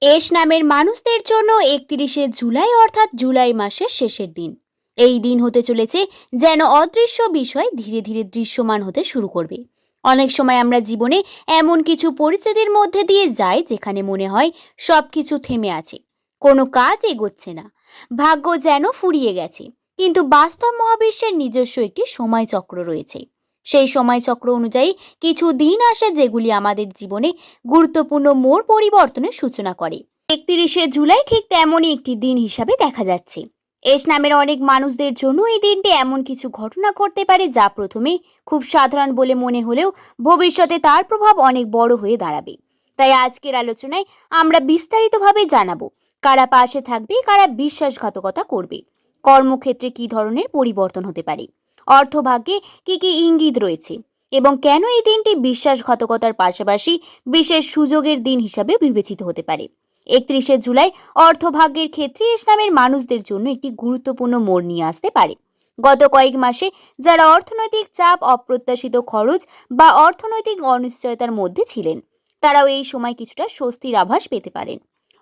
S নামের মানুষদের জন্য ৩১শে জুলাই অর্থাৎ জুলাই মাসের শেষের দিন। এই দিন হতে চলেছে যেন অদৃশ্য বিষয় ধীরে ধীরে দৃশ্যমান হতে শুরু করবে। অনেক সময় আমরা জীবনে এমন কিছু পরিস্থিতির মধ্যে দিয়ে যাই যেখানে মনে হয় সবকিছু থেমে আছে, কোনো কাজ এগোচ্ছে না, ভাগ্য যেন ফুরিয়ে গেছে। কিন্তু বাস্তব মহাবিশ্বের নিজস্ব একটি সময়চক্র রয়েছে। সেই সময়চক্র অনুযায়ী কিছু দিন আসে যেগুলি আমাদের জীবনে গুরুত্বপূর্ণ মোড় পরিবর্তনের সূচনা করে। ৩১শে জুলাই ঠিক তেমনই একটি দিন হিসাবে দেখা যাচ্ছে। এস নামের অনেক মানুষদের জন্য এই দিনটি এমন কিছু ঘটনা ঘটতে পারে যা প্রথমে খুব সাধারণ বলে মনে হলেও ভবিষ্যতে তার প্রভাব অনেক বড় হয়ে দাঁড়াবে। তাই আজকের আলোচনায় আমরা বিস্তারিতভাবে জানাবো কারা পাশে থাকবে, কারা বিশ্বাসঘাতকতা করবে, কর্মক্ষেত্রে কি ধরনের পরিবর্তন হতে পারে, অর্থভাগ্যে কি কি ইঙ্গিত রয়েছে এবং কেন এই দিনটি বিশ্বাসঘাতকতার পাশাপাশি বিশেষ সুযোগের দিন হিসাবে বিবেচিত হতে পারে। ৩১শে জুলাই অর্থভাগ্যের ক্ষেত্রে ইসলামের মানুষদের জন্য একটি গুরুত্বপূর্ণ মোড় নিয়ে আসতে পারে। গত কয়েক মাসে যারা অর্থনৈতিক চাপ, অপ্রত্যাশিত খরচ বা অর্থনৈতিক অনিশ্চয়তার মধ্যে ছিলেন, তারাও এই সময় কিছুটা স্বস্তির আভাস পেতে পারেন।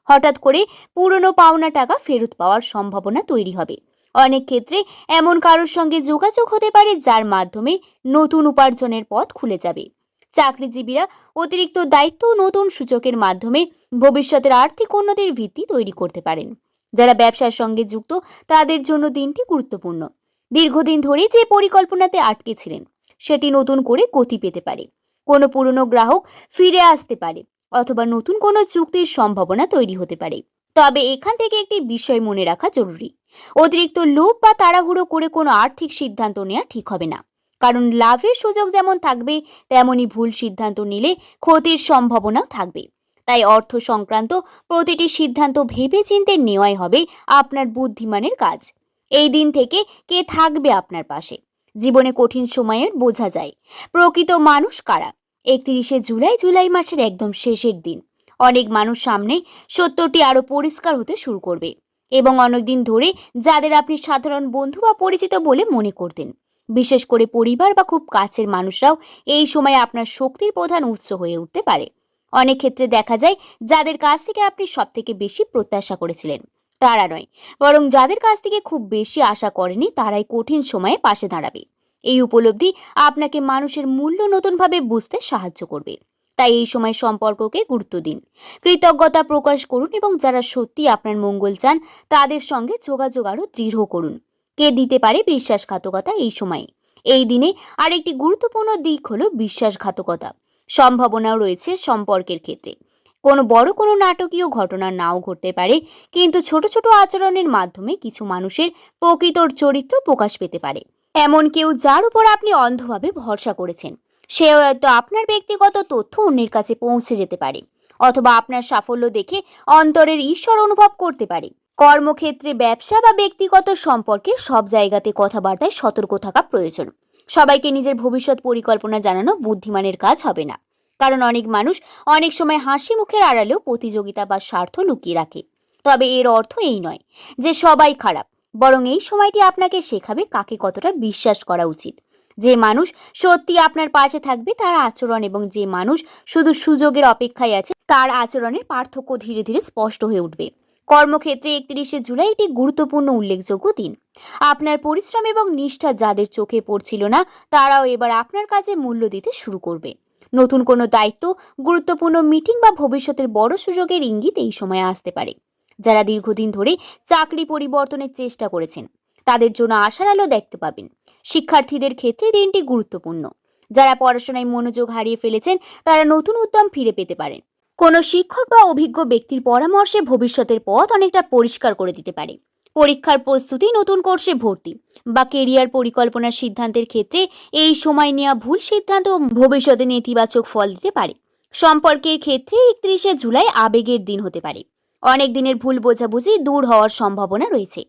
হঠাৎ করে পুরনো পাওনা টাকা ফেরত পাওয়ার সম্ভাবনা তৈরি হবে। অনেক ক্ষেত্রে এমন কারোর সঙ্গে যোগাযোগ হতে পারে যার মাধ্যমে নতুন উপার্জনের পথ খুলে যাবে। চাকরিজীবীরা অতিরিক্ত দায়িত্ব ও নতুন সূচকের মাধ্যমে ভবিষ্যতের আর্থিক উন্নতির ভিত্তি তৈরি করতে পারেন। যারা ব্যবসার সঙ্গে যুক্ত তাদের জন্য দিনটি গুরুত্বপূর্ণ। দীর্ঘদিন ধরে যে পরিকল্পনাতে আটকে ছিলেন সেটি নতুন করে গতি পেতে পারে। কোনো পুরনো গ্রাহক ফিরে আসতে পারে অথবা নতুন কোনো চুক্তির সম্ভাবনা তৈরি হতে পারে। তবে এখান থেকে একটি বিষয় মনে রাখা জরুরি, অতিরিক্ত লোভ বা তাড়াহুড়ো করে কোনো আর্থিক সিদ্ধান্ত নেওয়া ঠিক হবে না। কারণ লাভের সুযোগ যেমন থাকবে তেমনি ভুল সিদ্ধান্ত নিলে ক্ষতির সম্ভাবনাও থাকবে। তাই অর্থ সংক্রান্ত প্রতিটি সিদ্ধান্ত ভেবে চিন্তে নেওয়াই হবে আপনার বুদ্ধিমানের কাজ। এই দিন থেকে কে থাকবে আপনার পাশে, জীবনে কঠিন সময়ে বোঝা যায় প্রকৃত মানুষ কারা। ৩১শে জুলাই জুলাই মাসের একদম শেষের দিন। অনেক মানুষ সামনে সত্যটি আরো পরিষ্কার হতে শুরু করবে এবং অনেকদিন ধরে যাদের আপনি সাধারণ বন্ধু বা পরিচিত বলে মনে করতেন, বিশেষ করে পরিবার বা খুব কাছের মানুষরাও এই সময় আপনার শক্তির প্রধান উৎস হয়ে উঠতে পারে। অনেক ক্ষেত্রে দেখা যায় যাদের কাছ থেকে আপনি সব থেকে বেশি প্রত্যাশা করেছিলেন তারা নয়, বরং যাদের কাছ থেকে খুব বেশি আশা করেনি তারাই কঠিন সময়ে পাশে দাঁড়াবে। এই উপলব্ধি আপনাকে মানুষের মূল্য নতুনভাবে বুঝতে সাহায্য করবে। তাই এই সময় সম্পর্ককে গুরুত্ব দিন, কৃতজ্ঞতা প্রকাশ করুন এবং যারা সত্যি আপনার মঙ্গল চান তাদের সঙ্গে যোগাযোগ আরো দৃঢ় করুন। কে দিতে পারে বিশ্বাসঘাতকতা এই সময়ে? এই দিনে আরেকটি গুরুত্বপূর্ণ দিক হলো বিশ্বাসঘাতকতা। সম্ভাবনাও রয়েছে সম্পর্কের ক্ষেত্রে। কোনো নাটকীয় ঘটনা নাও ঘটতে পারে, কিন্তু ছোট ছোট আচরণের মাধ্যমে কিছু মানুষের প্রকৃত চরিত্র প্রকাশ পেতে পারে। এমন কেউ যার উপর আপনি অন্ধভাবে ভরসা করেছেন, সে হয়তো আপনার ব্যক্তিগত তথ্য অন্যের কাছে পৌঁছে যেতে পারে অথবা আপনার সাফল্য দেখে অন্তরের ঈশ্বর অনুভব করতে পারে। কর্মক্ষেত্রে, ব্যবসা বা ব্যক্তিগত সম্পর্কে সব জায়গাতে কথাবার্তায় সতর্ক থাকা প্রয়োজন। সবাইকে নিজের ভবিষ্যৎ পরিকল্পনা জানানো বুদ্ধিমানের কাজ হবে না, কারণ অনেক মানুষ অনেক সময় হাসি মুখের আড়ালেও প্রতিযোগিতা বা স্বার্থ লুকিয়ে রাখে। তবে এর অর্থ এই নয় যে সবাই খারাপ, বরং এই সময়টি আপনাকে শেখাবে কাকে কতটা বিশ্বাস করা উচিত। যে মানুষ সত্যি আপনার পাশে থাকবে তার আচরণ এবং যে মানুষ শুধু সুযোগের অপেক্ষায় আছে তার আচরণের পার্থক্য ধীরে ধীরে স্পষ্ট হয়ে উঠবে। কর্মক্ষেত্রে ৩১শে জুলাই একটি গুরুত্বপূর্ণ উল্লেখযোগ্য দিন। আপনার পরিশ্রম এবং নিষ্ঠা যাদের চোখে পড়ছিল না তারাও এবার আপনার কাজে মূল্য দিতে শুরু করবে। নতুন কোনো দায়িত্ব, গুরুত্বপূর্ণ মিটিং বা ভবিষ্যতের বড় সুযোগের ইঙ্গিত এই সময়ে আসতে পারে। যারা দীর্ঘদিন ধরে চাকরি পরিবর্তনের চেষ্টা করেছেন তাদের জন্য আশার আলো দেখতে পাবেন। শিক্ষার্থীদের ক্ষেত্রে দিনটি গুরুত্বপূর্ণ। যারা পড়াশোনায় মনোযোগ হারিয়ে ফেলেছেন তারা নতুন উদ্যম ফিরে পেতে পারেন। কোনো শিক্ষক বা অভিজ্ঞ ব্যক্তির পরামর্শে ভবিষ্যতের পথ অনেকটা পরিষ্কার করে দিতে পারে। পরীক্ষার প্রস্তুতি, নতুন কোর্সে ভর্তি বা কেরিয়ার পরিকল্পনার সিদ্ধান্তের ক্ষেত্রে এই সময় নেওয়া ভুল সিদ্ধান্ত ভবিষ্যতে নেতিবাচক ফল দিতে পারে। সম্পর্কের ক্ষেত্রে ৩১শে জুলাই আবেগের দিন হতে পারে। অনেক দিনের ভুল বোঝাবুঝি দূর হওয়ার সম্ভাবনা রয়েছে।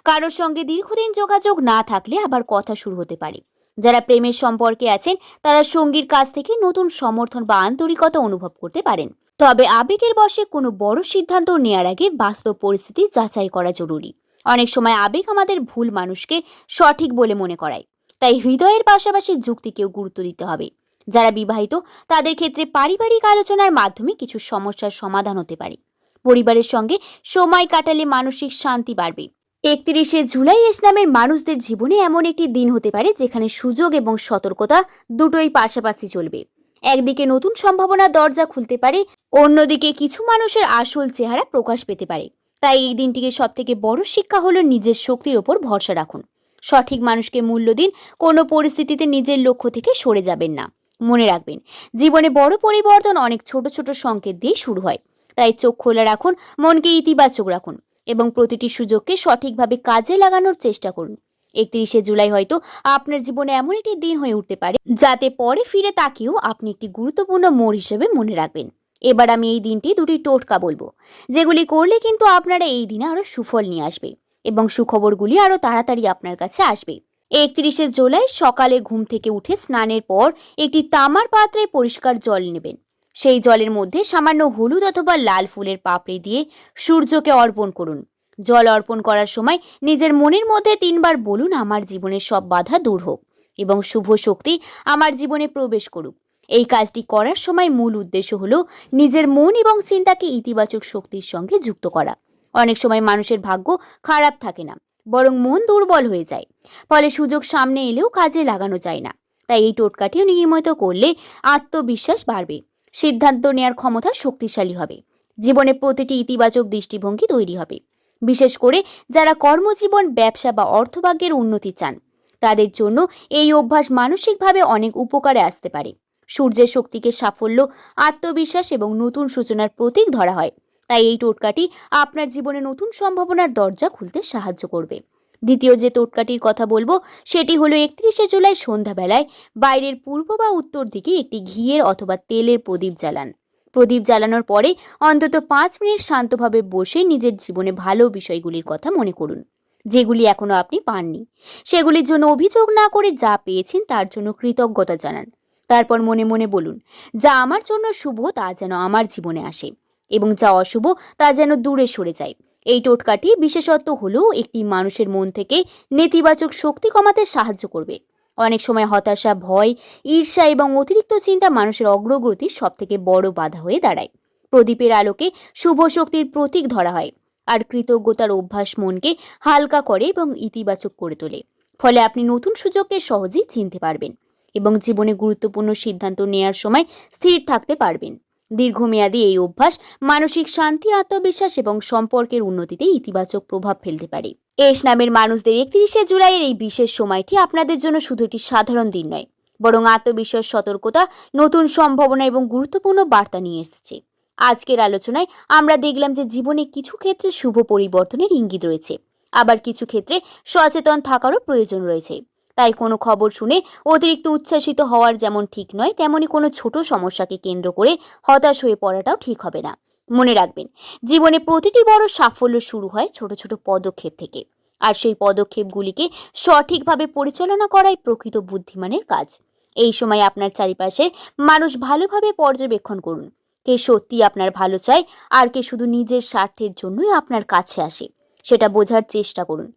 কারোর সঙ্গে দীর্ঘদিন যোগাযোগ না থাকলে আবার কথা শুরু হতে পারে। যারা প্রেমের সম্পর্কে আছেন তারা সঙ্গীর কাছ থেকে নতুন সমর্থন বা আন্তরিকতা অনুভব করতে পারেন। তবে আবেগের বশে কোনো বড় সিদ্ধান্ত নেওয়ার আগে বাস্তব পরিস্থিতি যাচাই করা জরুরি। অনেক সময় আবেগ আমাদের ভুল মানুষকে সঠিক বলে মনে করায়, তাই হৃদয়ের পাশাপাশি যুক্তিকেও গুরুত্ব দিতে হবে। যারা বিবাহিত তাদের ক্ষেত্রে পারিবারিক আলোচনার মাধ্যমে কিছু সমস্যার সমাধান হতে পারে। পরিবারের সঙ্গে সময় কাটালে মানসিক শান্তি বাড়বে। 31শে জুলাই এস নামের মানুষদের জীবনে এমন একটি দিন হতে পারে যেখানে সুযোগ এবং সতর্কতা দুটোই পাশাপাশি চলবে। একদিকে নতুন সম্ভাবনার দরজা খুলতে পারে, অন্যদিকে কিছু মানুষের আসল চেহারা প্রকাশ পেতে পারে। তাই এই দিনটিকে সবথেকে বড় শিক্ষা হলো নিজের শক্তির ওপর ভরসা রাখুন। সঠিক মানুষকে মূল্য দিন, কোনো পরিস্থিতিতে নিজের লক্ষ্য থেকে সরে যাবেন না। মনে রাখবেন, জীবনে বড় পরিবর্তন অনেক ছোট ছোট সংকেত দিয়ে শুরু হয়। তাই চোখ খোলা রাখুন, মনকে ইতিবাচক রাখুন এবং প্রতিটি সুযোগকে সঠিকভাবে কাজে লাগানোর চেষ্টা করুন। 31শে জুলাই হয়তো আপনার জীবনে এমন একটি দিন হয়ে উঠতে পারে যাতে পরে ফিরে তাকিয়েও আপনি একটি গুরুত্বপূর্ণ মোড় হিসেবে মনে রাখবেন। এবার আমি এই দিনটি দুটি টোটকা বলবো, যেগুলি করলে কিন্তু আপনারা এই দিনে আরো সুফল নিয়ে আসবে এবং সুখবরগুলি আরো তাড়াতাড়ি আপনার কাছে আসবে। 31শে জুলাই সকালে ঘুম থেকে উঠে স্নানের পর একটি তামার পাত্রে পরিষ্কার জল নেবেন। সেই জলের মধ্যে সামান্য হলুদ অথবা লাল ফুলের পাপড়ি দিয়ে সূর্যকে অর্পণ করুন। জল অর্পণ করার সময় নিজের মনের মধ্যে 3 বার বলুন, আমার জীবনের সব বাধা দূর হোক এবং শুভ শক্তি আমার জীবনে প্রবেশ করুক। এই কাজটি করার সময় মূল উদ্দেশ্য হলো নিজের মন এবং চিন্তাকে ইতিবাচক শক্তির সঙ্গে যুক্ত করা। অনেক সময় মানুষের ভাগ্য খারাপ থাকে না, বরং মন দুর্বল হয়ে যায়, ফলে সুযোগ সামনে এলেও কাজে লাগানো যায় না। তাই এই টোটকাটিও নিয়মিত করলে আত্মবিশ্বাস বাড়বে, সিদ্ধান্ত নেওয়ার ক্ষমতা শক্তিশালী হবে, জীবনে প্রতিটি ইতিবাচক দৃষ্টিভঙ্গি তৈরি হবে। বিশেষ করে যারা কর্মজীবন, ব্যবসা বা অর্থভাগ্যের উন্নতি চান, তাদের জন্য এই অভ্যাস মানসিকভাবে অনেক উপকারে আসতে পারে। সূর্যের শক্তিকে সাফল্য, আত্মবিশ্বাস এবং নতুন সূচনার প্রতীক ধরা হয়। তাই এই টোটকাটি আপনার জীবনে নতুন সম্ভাবনার দরজা খুলতে সাহায্য করবে। দ্বিতীয় যে টোটকাটির কথা বলবো সেটি হলো 31শে জুলাই সন্ধ্যাবেলায় বাইরের পূর্ব বা উত্তর দিকে একটি ঘিয়ের অথবা তেলের প্রদীপ জ্বালান। প্রদীপ জ্বালানোর পরে অন্তত 5 মিনিট শান্তভাবে বসে নিজের জীবনে ভালো বিষয়গুলির কথা মনে করুন, যেগুলি এখনো আপনি পাননি। সেগুলির জন্য অভিযোগ না করে যা পেয়েছেন তার জন্য কৃতজ্ঞতা জানান। তারপর মনে মনে বলুন, যা আমার জন্য শুভ তা যেন আমার জীবনে আসে এবং যা অশুভ তা যেন দূরে সরে যায়। এই টোটকাটি বিশেষত্ব হলো একটি মানুষের মন থেকে নেতিবাচক শক্তি কমাতে সাহায্য করবে। অনেক সময় হতাশা, ভয়, ঈর্ষা এবং অতিরিক্ত চিন্তা মানুষের অগ্রগতির সবথেকে বড় বাধা হয়ে দাঁড়ায়। প্রদীপের আলোকে শুভ শক্তির প্রতীক ধরা হয়, আর কৃতজ্ঞতার অভ্যাস মনকে হালকা করে এবং ইতিবাচক করে তোলে। ফলে আপনি নতুন সুযোগকে সহজেই চিনতে পারবেন এবং জীবনে গুরুত্বপূর্ণ সিদ্ধান্ত নেওয়ার সময় স্থির থাকতে পারবেন। দীর্ঘমেয়াদী এই অভ্যাস মানসিক শান্তি, আত্মবিশ্বাস এবং সম্পর্কের উন্নতিতে ইতিবাচক প্রভাব ফেলতে পারে। এস নামের মানুষদের 31শে জুলাইয়ের এই বিশেষ সময়টি আপনাদের জন্য শুধু একটি সাধারণ দিন নয়, বরং আত্মবিশ্বাস, সতর্কতা, নতুন সম্ভাবনা এবং গুরুত্বপূর্ণ বার্তা নিয়ে এসেছে। আজকের আলোচনায় আমরা দেখলাম যে জীবনে কিছু ক্ষেত্রে শুভ পরিবর্তনের ইঙ্গিত রয়েছে, আবার কিছু ক্ষেত্রে সচেতন থাকারও প্রয়োজন রয়েছে। তাই কোনো খবর শুনে অতিরিক্ত উচ্ছ্বাসিত হওয়ার যেমন ঠিক নয়, তেমনি কোনো ছোট সমস্যাকে কেন্দ্র করে হতাশ হয়ে পড়াটাও ঠিক হবে না। মনে রাখবেন, জীবনে প্রতিটি বড় সাফল্য শুরু হয় ছোট ছোট পদক্ষেপ থেকে, আর সেই পদক্ষেপগুলিকে সঠিকভাবে পরিচালনা করাই প্রকৃত বুদ্ধিমানের কাজ। এই সময় আপনার চারিপাশে মানুষ ভালোভাবে পর্যবেক্ষণ করুন, কে সত্যি আপনার ভালো চায় আর কে শুধু নিজের স্বার্থের জন্যই আপনার কাছে আসে, সেটা বোঝার চেষ্টা করুন।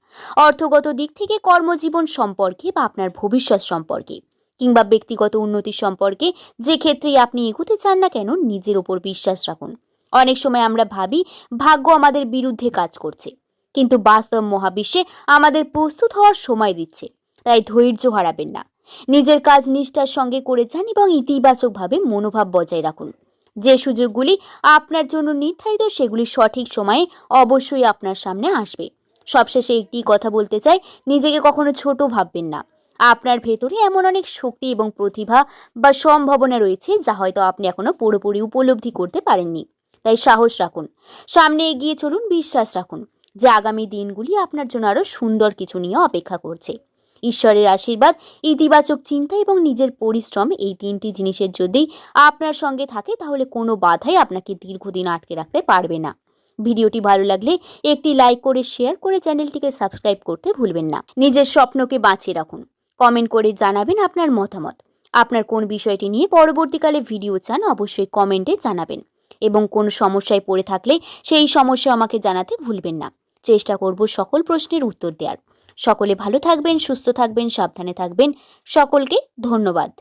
অর্থগত দিক থেকে, কর্মজীবন সম্পর্কে বা আপনার ভবিষ্যৎ সম্পর্কে, কিংবা ব্যক্তিগত উন্নতি সম্পর্কে যে ক্ষেত্রেই আপনি এগোতে চান না কেন, নিজের ওপর বিশ্বাস রাখুন। অনেক সময় আমরা ভাবি ভাগ্য আমাদের বিরুদ্ধে কাজ করছে, কিন্তু বাস্তব মহাবিশ্বে আমাদের প্রস্তুত হওয়ার সময় দিচ্ছে। তাই ধৈর্য হারাবেন না, নিজের কাজ নিষ্ঠার সঙ্গে করে যান এবং ইতিবাচকভাবে মনোভাব বজায় রাখুন। যে সুযোগগুলি আপনার জন্য নির্ধারিত সেগুলি সঠিক সময়ে অবশ্যই আপনার সামনে আসবে। সবশেষে একটি কথা বলতে চাই, নিজেকে কখনো ছোট ভাববেন না। আপনার ভেতরে এমন অনেক শক্তি এবং প্রতিভা বা সম্ভাবনা রয়েছে যা হয়তো আপনি এখনো পুরোপুরি উপলব্ধি করতে পারেননি। তাই সাহস রাখুন, সামনে এগিয়ে চলুন, বিশ্বাস রাখুন যে আগামী দিনগুলি আপনার জন্য আরো সুন্দর কিছু নিয়ে অপেক্ষা করছে। ঈশ্বরের আশীর্বাদ, ইতিবাচক চিন্তা এবং নিজের পরিশ্রম, এই 3টি জিনিসের যদি আপনার সঙ্গে থাকে তাহলে কোনো বাধাই আপনাকে দীর্ঘদিন আটকে রাখতে পারবে না। ভিডিওটি ভালো লাগলে একটি লাইক করে, শেয়ার করে চ্যানেলটিকে সাবস্ক্রাইব করতে ভুলবেন না। নিজের স্বপ্নকে বাঁচিয়ে রাখুন। কমেন্ট করে জানাবেন আপনার মতামত। আপনার কোন বিষয়টি নিয়ে পরবর্তীকালে ভিডিও চান অবশ্যই কমেন্টে জানাবেন এবং কোন সমস্যায় পড়ে থাকলে সেই সমস্যা আমাকে জানাতে ভুলবেন না। চেষ্টা করব সকল প্রশ্নের উত্তর দেওয়ার। সকলে ভালো থাকবেন, সুস্থ থাকবেন, সাবধানে থাকবেন। সকলকে ধন্যবাদ।